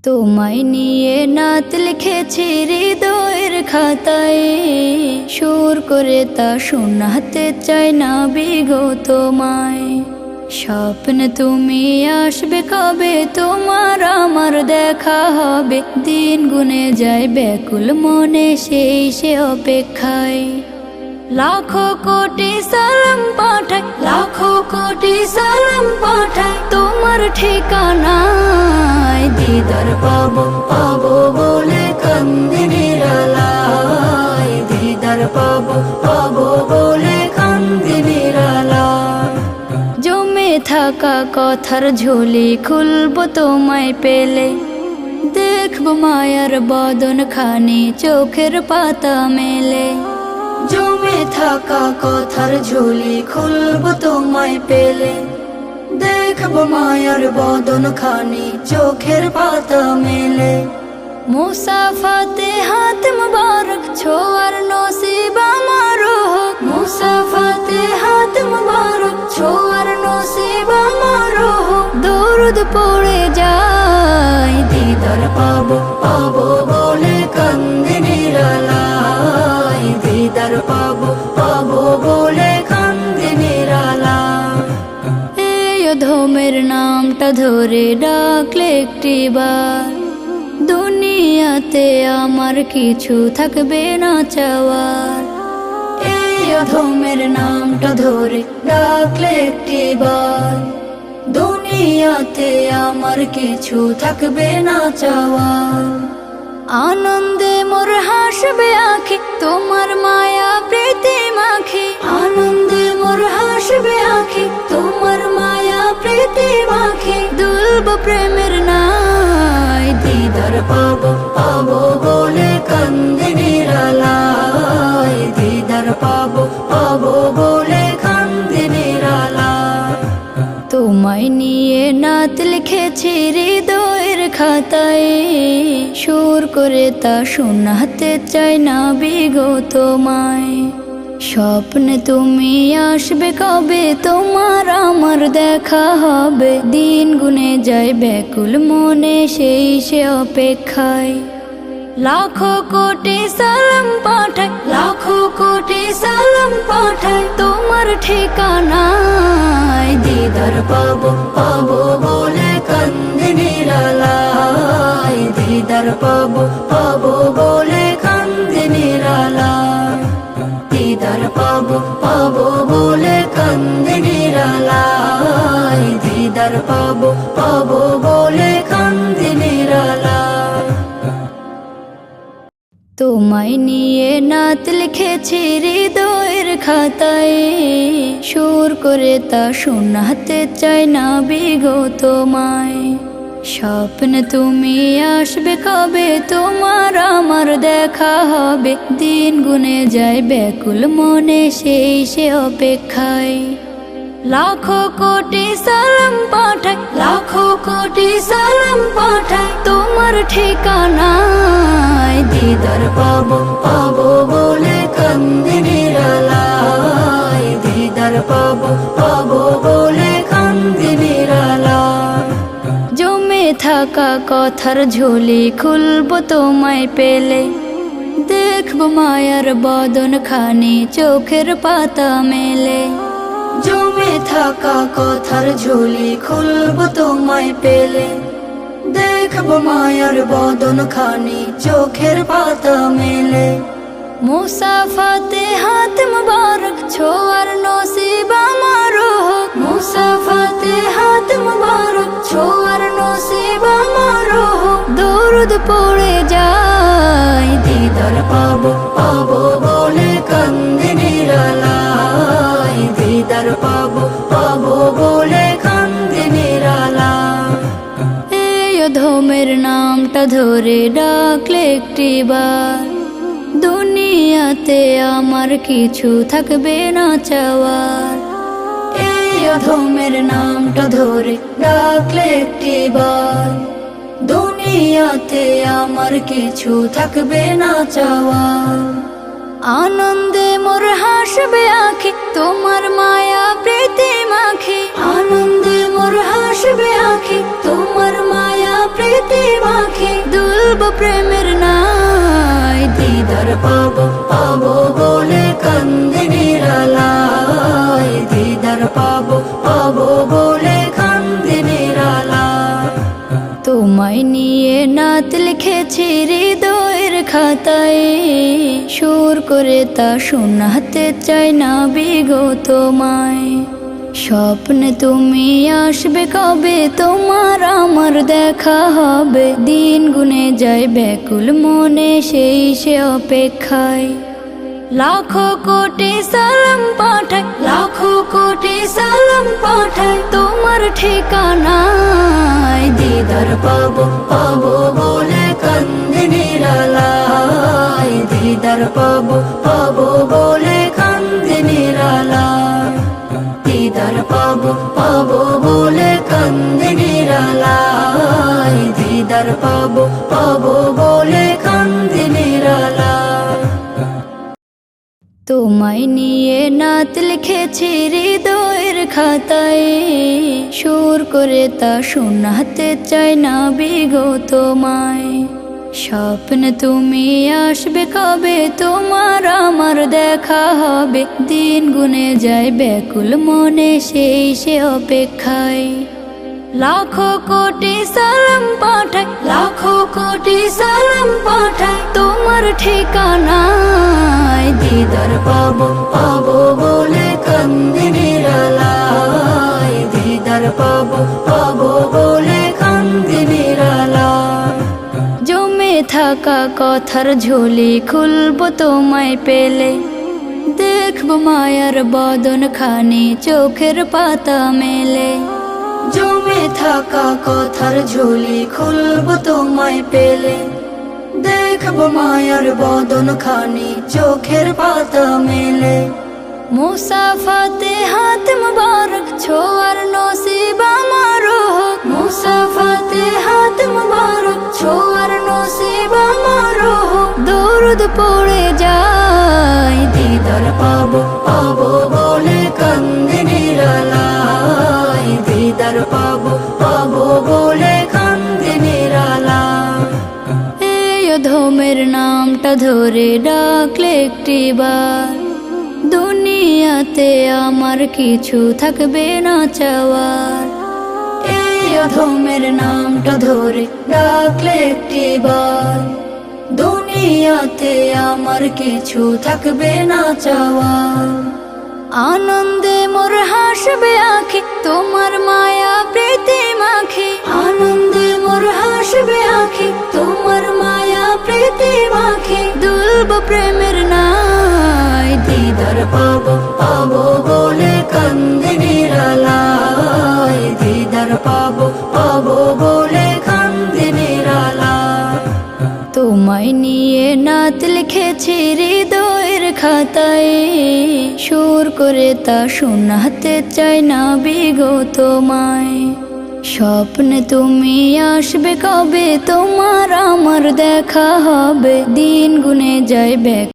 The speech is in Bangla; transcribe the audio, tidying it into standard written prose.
তোমায় নিয়ে নাত লিখেছি হৃদয়ের খাতায়, সুর করে তা শোনাতে চাই না বিগো তোমায়। স্বপ্ন তুমি আসবে কবে, তোমার আমার দেখা হবে, দিন গুনে যায় ব্যাকুল মনে সেই সে অপেক্ষায়। লাখো কোটি সালাম পাঠাই, লাখো কোটি সালাম পাঠাই তোমার ঠিকানায়। দিদার পাবো পাবো বলে কান্দি নিরালায়, দিদার পাবো পাবো বলে কান্দি নিরালায়। জমে থাকা কথার ঝুলি খুলবো তোমায় পেলে, দেখবো মায়ার বদন খানি চোখের পাতা মেলে। জমে থাকা কথার ঝুলি খুলবো তোমায় পেলে, দেখবো মায়ার বদন খানি চোখের পাতা মেলে। মুসাফাতে হাত মুবারক ছোয়ার নসিব আমার হোক, মুসাফাতে হাত মুবারক ছোয়ার নসিব আমার হোক। দরুদ পড়ে যায়, দিদার পাবো পাবো বলে কান্দি নিরালায়, দিদার পাবো পাবো বলে কান্দি নিরালায়। এই অধমের নামটা ধরে ডাকলে একটিবার, দুনিয়াতে আমার কিছু থাকবে না চাওয়ার। এই অধমের নামটা ধরে ডাকলে একটিবার, দুনিয়াতে আমার কিছু থাকবে না চাওয়ার। আনন্দে মোর হাসবে আঁখি তোমার মায়া প্রীতি মাখি, আনন্দে মোর হাসবে আঁখি তোমার মায়া প্রীতি মাখি। দুলব প্রেমের নাই, দিদার পাবো পাবো বলে কান্দি নিরালায়, দিদার পাবো পাবো বলে কান্দি নিরালায়। তোমায় নিয়ে নাত লিখেছি হৃদয়ের খাতায়, সুর করে তা শোনাতে চাই না বিগো তোমায়। স্বপ্ন তুমি আসবে কবে, তোমার আমার দেখা হবে, দিন গুনে যায় ব্যাকুল মনে সেই সে অপেক্ষায়। লাখো কোটি সালাম পাঠাই, লাখো কোটি সালাম পাঠাই তোমার ঠিকানায়। দিদার পাবো পাবো বলে কান্দি নিরালায়, দিদার পাবো পাবো বলে কান্দি নিরালায়, দিদার পাবো পাবো বলে কান্দি নিরালায়, দিদার পাবো পাবো বলে কান্দি নিরালায়। তোমায় নিয়ে নাত লিখেছি হৃদয়ের খাতায়, সুর করে তা শোনাতে চাই না বিগো তোমায়। স্বপ্ন তুমি আসবে কবে, তোমার আমার দেখা হবে, দিন গুনে যায় ব্যাকুল মনে সেই সে অপেক্ষায়। লাখো কোটি সালাম পাঠাই, লাখো কোটি সালাম পাঠাই তোমার ঠিকানায়। দিদার পাবো পাবো বলে কান্দি নিরালায়, দিদার পাবো পাবো বলে কান্দি নিরালায়। জমে থাকা কথার ঝুলি খুলবো তোমায় পেলে, দেখবো মায়ার বদন খানি চোখের পাতা মেলে। জমে থাকা কথার ঝুলি খুলবো তোমায় পেলে, দেখবো মায়ার বদন খানি চোখের পাতা মেলে। মুসাফাতে হাত মুবারক ছোয়ার নসিব আমার হোক, মুসাফাতে হাত মুবারক ছোয়ার নসিব আমার হোক। দরুদ পড়ে যায়, দিদার পাবো পাবো বলে কান্দি নিরালায়, দিদার পাবো পাবো বলে কান্দি নিরালায়। এই অধমের নামটা ধরে ডাকলে একটিবার, দুনিয়াতে আমার কিছু থাকবে না চাওয়ার। এই অধমের নামটা ধরে ডাকলে একটিবার, দুনিয়াতে আমার কিছু থাকবে না চাওয়ার। আনন্দে মোর হাসবে আঁখি তোমার মায়া প্রীতি মাখি, আনন্দে মোর হাসবে আঁখি তোমার মায়া প্রীতি মাখি। তোমায় নিয়ে নাত লিখেছি হৃদয়ের খাতায়, সুর করে তা শোনাতে চাই না বিগো তোমায়। স্বপ্নে তুমি আসবে কবে, তোমার আমার দেখা হবে, দিন গুনে যায় ব্যাকুল মনে সেই সে অপেক্ষায়। লাখো কোটি সালাম পাঠাই, লাখো কোটি সালাম পাঠাই তোমার ঠিকানায়। দিদার পাবো পাবো বলে কান্দে নিরালায়, দিদার পাবো পাবো বলে কান্দে নিরালায়, দিদার পাবো পাবো বলে কান্দে নিরালায়, দিদার পাবো পাবো বলে কান্দে নিরালায়। তোমায় নিয়ে নাত লিখেছি হৃদয়ের খাতায়, সুর করে তা শোনাতে চাই না বিগো তোমায়। স্বপ্নে তুমি আসবে কবে, তোমার আমার দেখা হবে, দিন গুনে যায় ব্যাকুল মনে সেই সে অপেক্ষায়। লাখো কোটি সালাম পাঠাই, লাখো কোটি সালাম পাঠাই তোমার ঠিকানায়। দিদার পাবো পাবো বলে কান্দে নিরালায়, দিদার পাবো পাবো বলে কান্দে নিরালায়। জমে থাকা কথার ঝুলি খুলবো তোমায় পেলে, দেখবো মায়ার বদন খানি চোখের পাতা মেলে। জমে থাকা কথার ঝুলি খুলবো তোমায় পেলে, দেখবো মায়ার বদন খানি চোখের পাতা মেলে। মুসাফাতে হাত মুবারক ছোয়ার নসিব আমার হোক, মুসাফাতে হাত মুবারক ছোয়ার নসিব আমার হোক। দরুদ পড়ে যায়, দিদার পাবো পাবো বলে কান্দে নিরালায়, দিদার পাবো পাবো বলে কান্দে নিরালায়। এই অধমের নামটা ধরে ডাকলে একটিবার, দুনিয়াতে আমার কিছু থাকবে না চাওয়ার। এই অধমের নামটা ধরে ডাকলে একটিবার, দুনিয়াতে আমার কিছু থাকবে না চাওয়ার। আনন্দে মোর হাসবে আঁখি, তোমার মায়া প্রীতি মাখি, আনন্দে মোর হাসবে আঁখি, তোমার মায়া প্রীতি মাখি। দুলব প্রেমের নাই, দিদার পাবো পাবো বলে কান্দে নিরালায়, দিদার পাবো পাবো বলে কান্দে নিরালায়। তোমায় নিয়ে নাত লিখেছি হৃদয়ের খাতায়, সুর করে তা শোনাতে চাই না বিগো তোমায়। স্বপ্নে তুমি আসবে কবে, তোমার আমার দেখা হবে, দিন গুনে যায় ব্যাকুল